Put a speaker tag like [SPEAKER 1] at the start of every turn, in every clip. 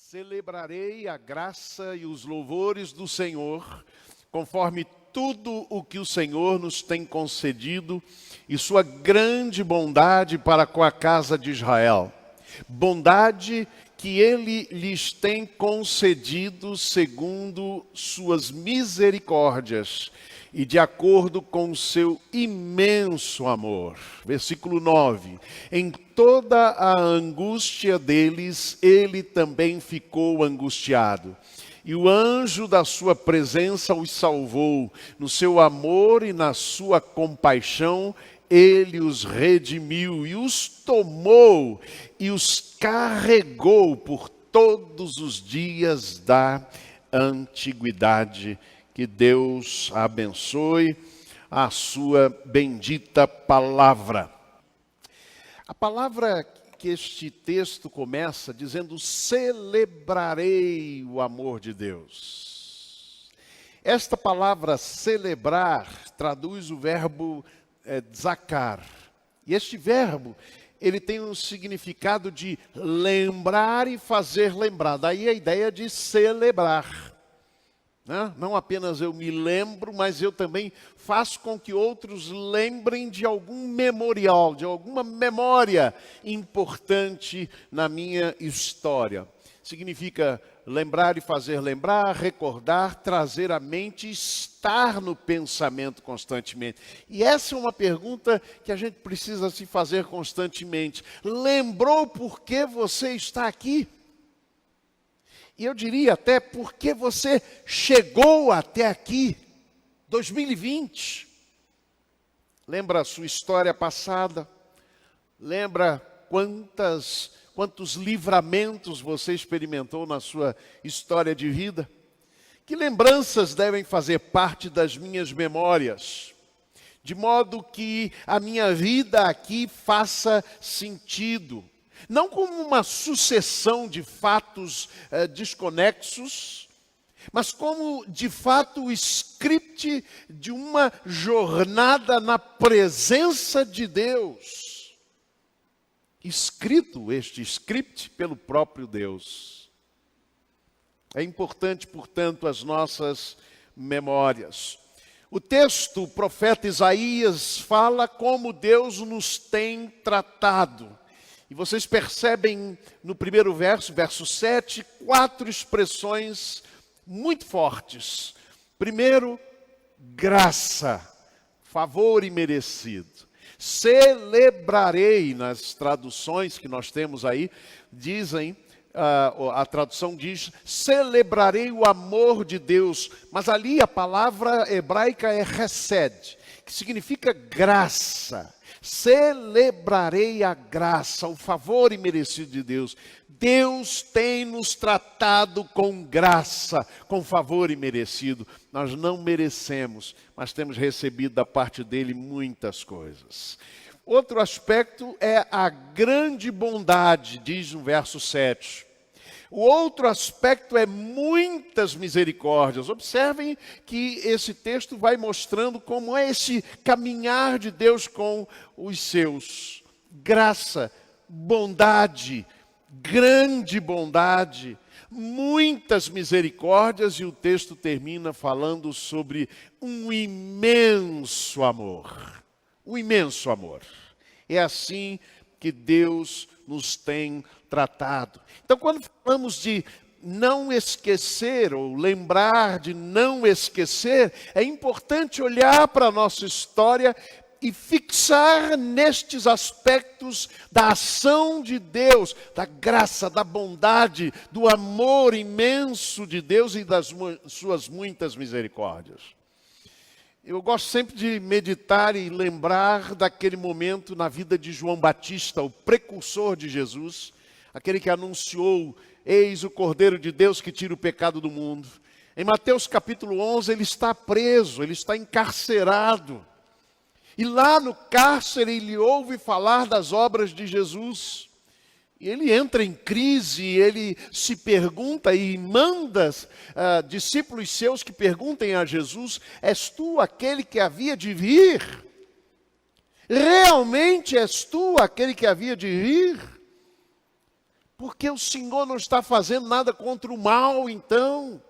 [SPEAKER 1] Celebrarei a graça e os louvores do Senhor, conforme tudo o que o Senhor nos tem concedido e sua grande bondade para com a casa de Israel. Bondade que Ele lhes tem concedido segundo suas misericórdias e de acordo com o seu imenso amor. Versículo 9. Em toda a angústia deles, ele também ficou angustiado. E o anjo da sua presença os salvou. No seu amor e na sua compaixão, ele os redimiu e os tomou e os carregou por todos os dias da antiguidade. Que Deus abençoe a sua bendita palavra. A palavra que este texto começa dizendo: celebrarei o amor de Deus. Esta palavra celebrar traduz o verbo zakar. E este verbo, ele tem um significado de lembrar e fazer lembrar. Daí a ideia de celebrar. Não apenas eu me lembro, mas eu também faço com que outros lembrem de algum memorial, de alguma memória importante na minha história. Significa lembrar e fazer lembrar, recordar, trazer à mente, estar no pensamento constantemente. E essa é uma pergunta que a gente precisa se fazer constantemente. Lembrou por que você está aqui? E eu diria até porque você chegou até aqui, 2020. Lembra a sua história passada? Lembra quantos livramentos você experimentou na sua história de vida? Que lembranças devem fazer parte das minhas memórias? De modo que a minha vida aqui faça sentido. Não como uma sucessão de fatos desconexos, mas como, de fato, o script de uma jornada na presença de Deus. Escrito este script pelo próprio Deus. É importante, portanto, as nossas memórias. O texto, o profeta Isaías, fala como Deus nos tem tratado. E vocês percebem no primeiro verso, verso 7, 4 expressões muito fortes. Primeiro, graça, favor imerecido. Celebrarei, nas traduções que nós temos aí, dizem, a tradução diz, celebrarei o amor de Deus. Mas ali a palavra hebraica é hesed, que significa graça. Celebrarei a graça, o favor imerecido de Deus. Deus tem nos tratado com graça, com favor imerecido. Nós não merecemos, mas temos recebido da parte dele muitas coisas. Outro aspecto é a grande bondade, diz no verso 7. O outro aspecto é muitas misericórdias. Observem que esse texto vai mostrando como é esse caminhar de Deus com os seus. Graça, bondade, grande bondade, muitas misericórdias, e o texto termina falando sobre um imenso amor. Um imenso amor. É assim que Deus nos tem tratado. Então, quando falamos de não esquecer, ou lembrar de não esquecer, é importante olhar para a nossa história e fixar nestes aspectos da ação de Deus, da graça, da bondade, do amor imenso de Deus e das suas muitas misericórdias. Eu gosto sempre de meditar e lembrar daquele momento na vida de João Batista, o precursor de Jesus, aquele que anunciou, eis o Cordeiro de Deus que tira o pecado do mundo. Em Mateus capítulo 11, ele está preso, ele está encarcerado. E lá no cárcere ele ouve falar das obras de Jesus. E ele entra em crise, ele se pergunta e manda discípulos seus que perguntem a Jesus: és tu aquele que havia de vir? Realmente és tu aquele que havia de vir? Porque o Senhor não está fazendo nada contra o mal, então?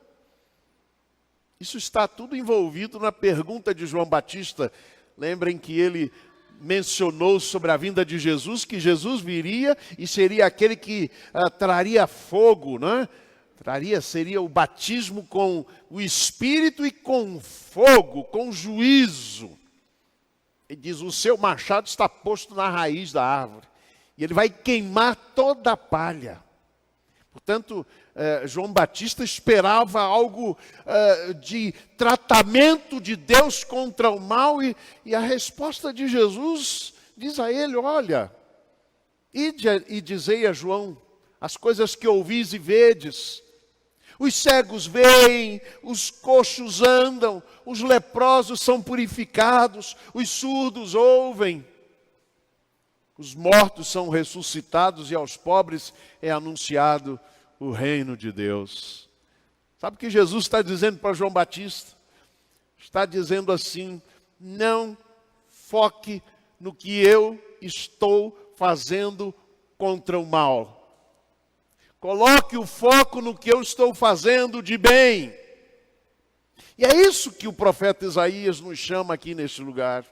[SPEAKER 1] Isso está tudo envolvido na pergunta de João Batista. Lembrem que ele mencionou sobre a vinda de Jesus, que Jesus viria e seria aquele que traria fogo, né? Seria o batismo com o Espírito e com fogo, com juízo. Ele diz, o seu machado está posto na raiz da árvore, e ele vai queimar toda a palha. Portanto, João Batista esperava algo de tratamento de Deus contra o mal, e a resposta de Jesus diz a ele, olha, ide e dizei a João as coisas que ouvis e vedes. Os cegos veem, os coxos andam, os leprosos são purificados, os surdos ouvem, os mortos são ressuscitados e aos pobres é anunciado o reino de Deus. Sabe o que Jesus está dizendo para João Batista? Está dizendo assim, não foque no que eu estou fazendo contra o mal. Coloque o foco no que eu estou fazendo de bem. E é isso que o profeta Isaías nos chama aqui neste lugar.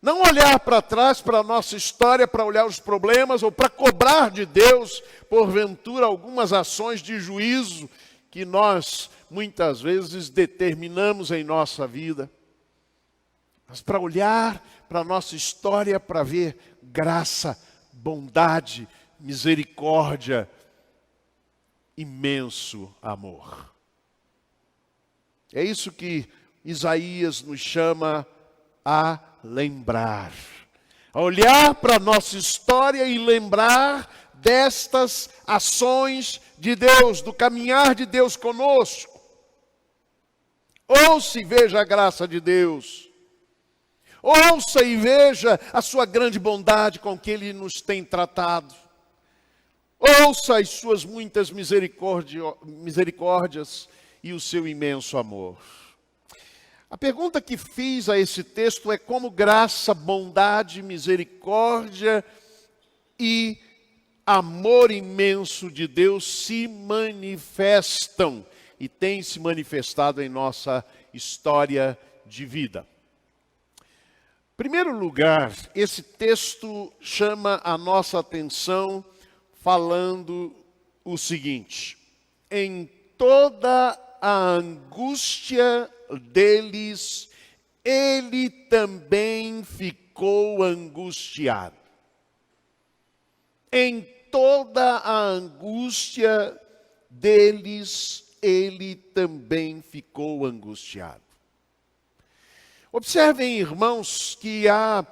[SPEAKER 1] Não olhar para trás, para a nossa história, para olhar os problemas, ou para cobrar de Deus, porventura, algumas ações de juízo que nós, muitas vezes, determinamos em nossa vida. Mas para olhar para a nossa história, para ver graça, bondade, misericórdia, imenso amor. É isso que Isaías nos chama a lembrar. A olhar para a nossa história e lembrar destas ações de Deus, do caminhar de Deus conosco. Ouça e veja a graça de Deus. Ouça e veja a sua grande bondade com que Ele nos tem tratado. Ouça as suas muitas misericórdias e o seu imenso amor. A pergunta que fiz a esse texto é como graça, bondade, misericórdia e amor imenso de Deus se manifestam e têm se manifestado em nossa história de vida. Em primeiro lugar, esse texto chama a nossa atenção falando o seguinte: em toda a angústia deles, ele também ficou angustiado. Em toda a angústia deles, ele também ficou angustiado. Observem, irmãos, que há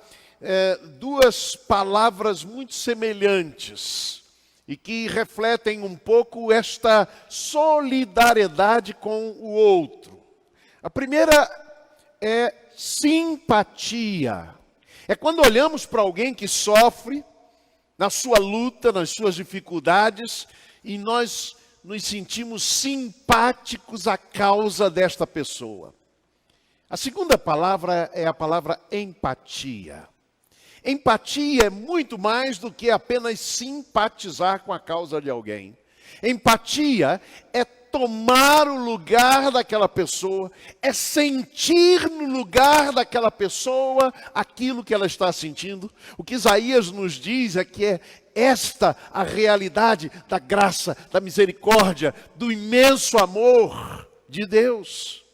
[SPEAKER 1] duas palavras muito semelhantes e que refletem um pouco esta solidariedade com o outro. A primeira é simpatia. É quando olhamos para alguém que sofre na sua luta, nas suas dificuldades, e nós nos sentimos simpáticos à causa desta pessoa. A segunda palavra é a palavra empatia. Empatia é muito mais do que apenas simpatizar com a causa de alguém. Empatia é tomar o lugar daquela pessoa, é sentir no lugar daquela pessoa aquilo que ela está sentindo. O que Isaías nos diz é que é esta a realidade da graça, da misericórdia, do imenso amor de Deus.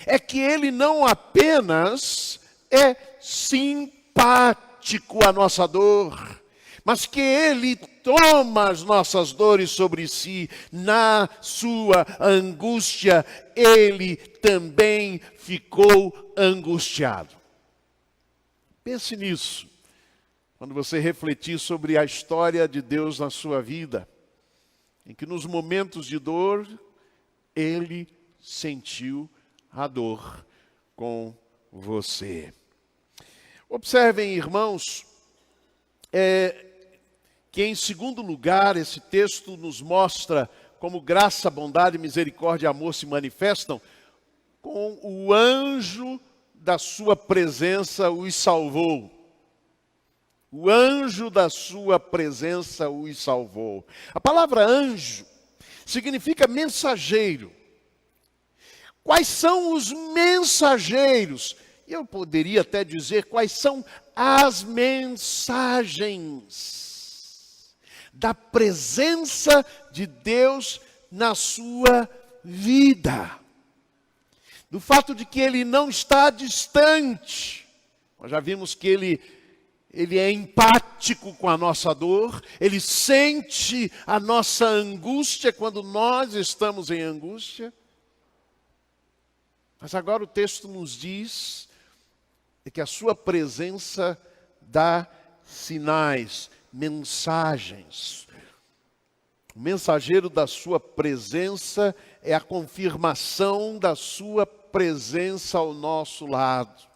[SPEAKER 1] É que Ele não apenas é simpático à nossa dor, mas que Ele toma as nossas dores sobre si. Na sua angústia, Ele também ficou angustiado. Pense nisso, quando você refletir sobre a história de Deus na sua vida, em que nos momentos de dor, Ele sentiu a dor com você. Observem, irmãos, que em segundo lugar, esse texto nos mostra como graça, bondade, misericórdia e amor se manifestam com o anjo da sua presença os salvou. O anjo da sua presença os salvou. A palavra anjo significa mensageiro. Quais são os mensageiros? Eu poderia até dizer quais são as mensagens da presença de Deus na sua vida. Do fato de que Ele não está distante. Nós já vimos que Ele é empático com a nossa dor, Ele sente a nossa angústia quando nós estamos em angústia. Mas agora o texto nos diz que a sua presença dá sinais, mensagens. O mensageiro da sua presença é a confirmação da sua presença ao nosso lado.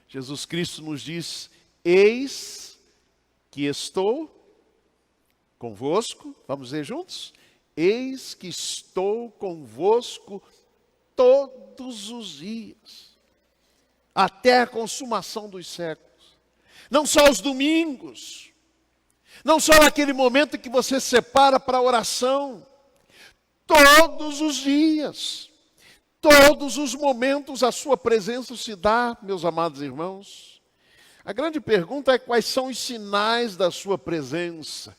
[SPEAKER 1] Jesus Cristo nos diz: eis que estou convosco, vamos dizer juntos? Eis que estou convosco todos os dias, até a consumação dos séculos. Não só os domingos, não só naquele momento que você separa para a oração, todos os dias, todos os momentos a sua presença se dá, meus amados irmãos. A grande pergunta é: quais são os sinais da sua presença?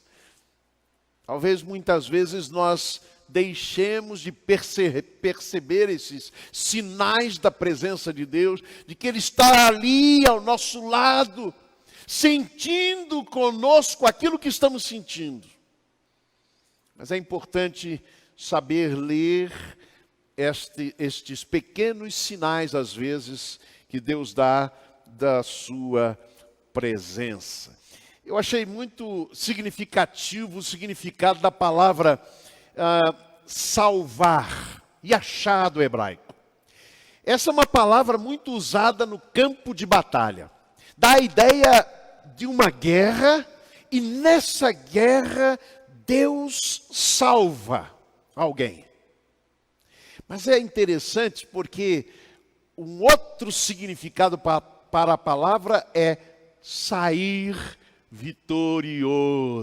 [SPEAKER 1] Talvez muitas vezes nós deixemos de perceber esses sinais da presença de Deus, de que Ele está ali ao nosso lado, sentindo conosco aquilo que estamos sentindo. Mas é importante saber ler estes pequenos sinais, às vezes, que Deus dá da sua presença. Eu achei muito significativo o significado da palavra salvar, yachá do hebraico. Essa é uma palavra muito usada no campo de batalha. Dá a ideia de uma guerra, e nessa guerra Deus salva alguém. Mas é interessante porque um outro significado para a palavra é sair vitorioso.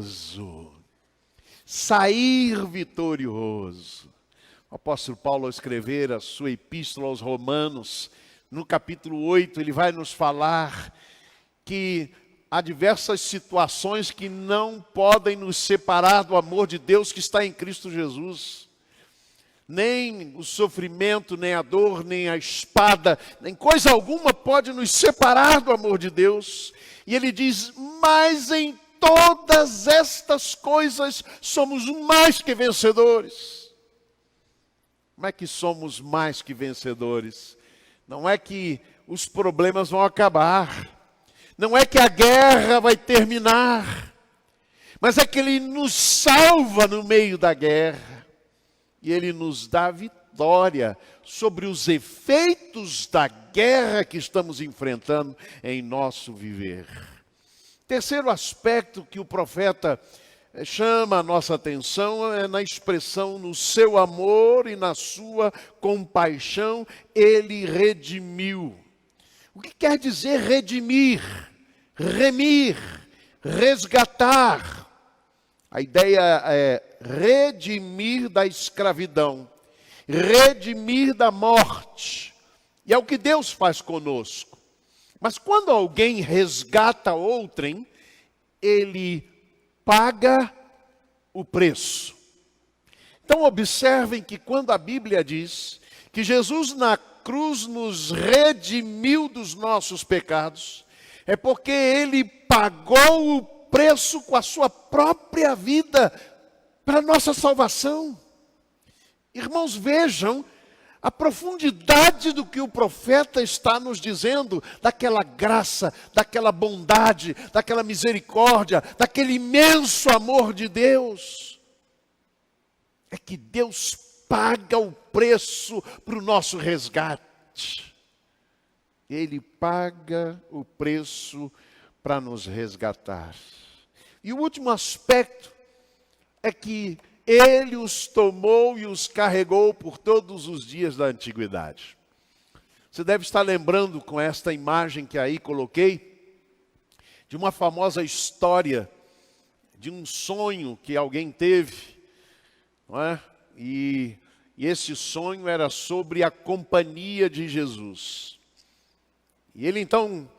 [SPEAKER 1] Sair vitorioso. O apóstolo Paulo, ao escrever a sua epístola aos Romanos, no capítulo 8, ele vai nos falar que há diversas situações que não podem nos separar do amor de Deus que está em Cristo Jesus. Nem o sofrimento, nem a dor, nem a espada, nem coisa alguma pode nos separar do amor de Deus. E ele diz: mas em todas estas coisas somos mais que vencedores. Como é que somos mais que vencedores? Não é que os problemas vão acabar, não é que a guerra vai terminar, mas é que Ele nos salva no meio da guerra. E Ele nos dá vitória sobre os efeitos da guerra que estamos enfrentando em nosso viver. Terceiro aspecto que o profeta chama a nossa atenção é na expressão: no seu amor e na sua compaixão, Ele redimiu. O que quer dizer redimir? Remir, resgatar. A ideia é redimir da escravidão, redimir da morte. E é o que Deus faz conosco. Mas quando alguém resgata outrem, ele paga o preço. Então observem que quando a Bíblia diz que Jesus na cruz nos redimiu dos nossos pecados, é porque Ele pagou o preço com a sua própria vida para a nossa salvação. Irmãos, vejam a profundidade do que o profeta está nos dizendo, daquela graça, daquela bondade, daquela misericórdia, daquele imenso amor de Deus. É que Deus paga o preço para o nosso resgate. Ele paga o preço para nos resgatar. E o último aspecto é que Ele os tomou e os carregou por todos os dias da antiguidade. Você deve estar lembrando com esta imagem que aí coloquei, de uma famosa história, de um sonho que alguém teve, não é? E esse sonho era sobre a companhia de Jesus. E ele então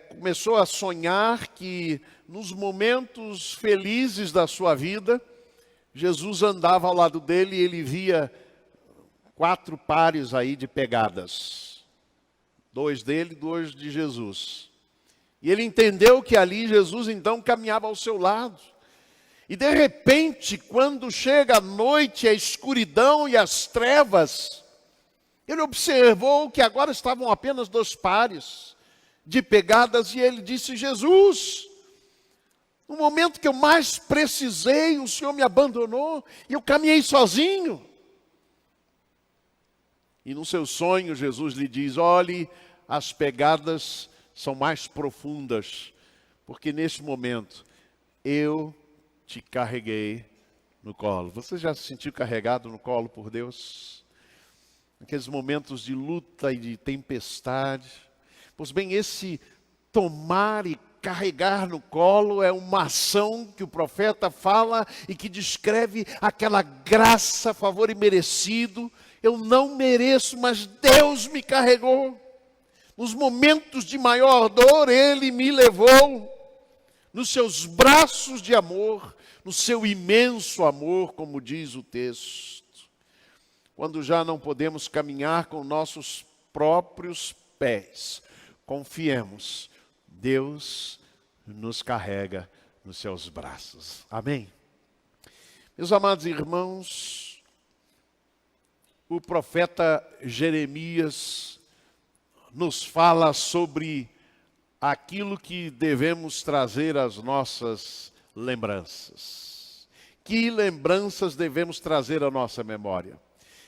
[SPEAKER 1] começou a sonhar que nos momentos felizes da sua vida, Jesus andava ao lado dele e ele via 4 pares aí de pegadas. 2 dele, 2 de Jesus. E ele entendeu que ali Jesus então caminhava ao seu lado. E de repente, quando chega a noite, a escuridão e as trevas, ele observou que agora estavam apenas 2 pares de pegadas e ele disse: Jesus, no momento que eu mais precisei, o Senhor me abandonou e eu caminhei sozinho. E no seu sonho, Jesus lhe diz: olhe, as pegadas são mais profundas, porque neste momento eu te carreguei no colo. Você já se sentiu carregado no colo por Deus? Naqueles momentos de luta e de tempestade. Pois bem, esse tomar e carregar no colo é uma ação que o profeta fala e que descreve aquela graça, favor imerecido. Eu não mereço, mas Deus me carregou. Nos momentos de maior dor, Ele me levou nos seus braços de amor, no seu imenso amor, como diz o texto. Quando já não podemos caminhar com nossos próprios pés, confiemos, Deus nos carrega nos seus braços. Amém? Meus amados irmãos, o profeta Jeremias nos fala sobre aquilo que devemos trazer às nossas lembranças. Que lembranças devemos trazer à nossa memória?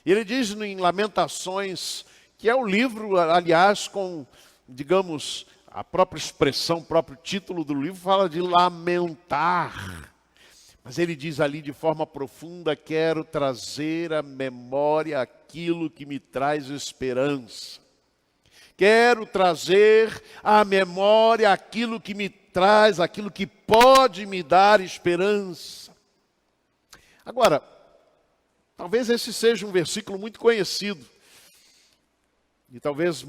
[SPEAKER 1] Ele diz em Lamentações, que é o livro, aliás, com, digamos, a própria expressão, o próprio título do livro fala de lamentar. Mas ele diz ali de forma profunda: quero trazer à memória aquilo que me traz esperança. Quero trazer à memória aquilo que me traz, aquilo que pode me dar esperança. Agora, talvez esse seja um versículo muito conhecido. E talvez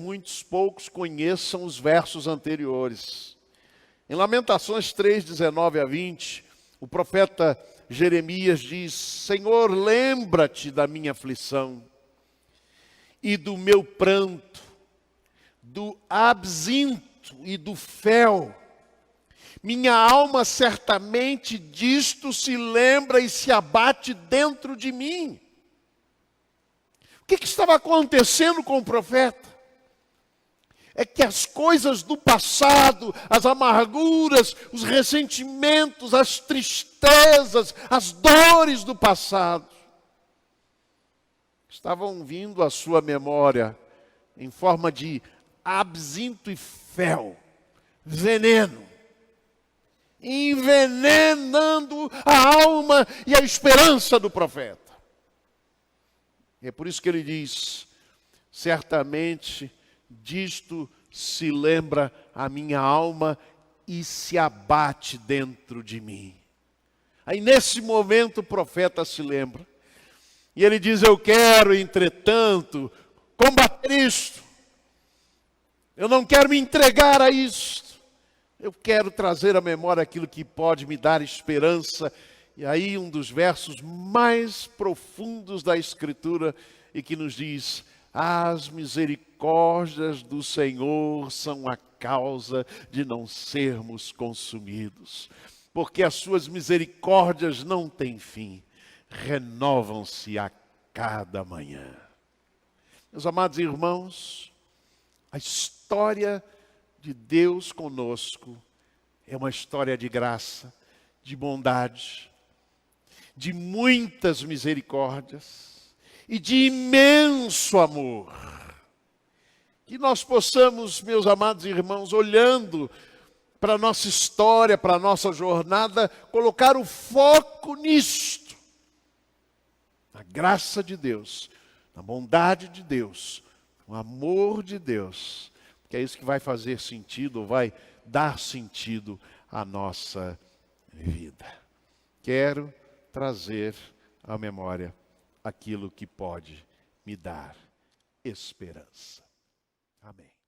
[SPEAKER 1] poucos conheçam os versos anteriores. Em Lamentações 3, 19 a 20, o profeta Jeremias diz: Senhor, lembra-te da minha aflição e do meu pranto, do absinto e do fel. Minha alma certamente disto se lembra e se abate dentro de mim. O que estava acontecendo com o profeta? É que as coisas do passado, as amarguras, os ressentimentos, as tristezas, as dores do passado, estavam vindo à sua memória em forma de absinto e fel, veneno, envenenando a alma e a esperança do profeta. E é por isso que ele diz: certamente disto se lembra a minha alma e se abate dentro de mim. Aí nesse momento o profeta se lembra. E ele diz: eu quero, entretanto, combater isto. Eu não quero me entregar a isto. Eu quero trazer à memória aquilo que pode me dar esperança. E aí um dos versos mais profundos da Escritura e que nos diz: as misericórdias do Senhor são a causa de não sermos consumidos, porque as suas misericórdias não têm fim, renovam-se a cada manhã. Meus amados irmãos, a história de Deus conosco é uma história de graça, de bondade, de muitas misericórdias e de imenso amor. Que nós possamos, meus amados irmãos, olhando para a nossa história, para a nossa jornada, colocar o foco nisto. Na graça de Deus, na bondade de Deus, no amor de Deus. que é isso que vai fazer sentido, vai dar sentido à nossa vida. Quero trazer à memória aquilo que pode me dar esperança. Amém.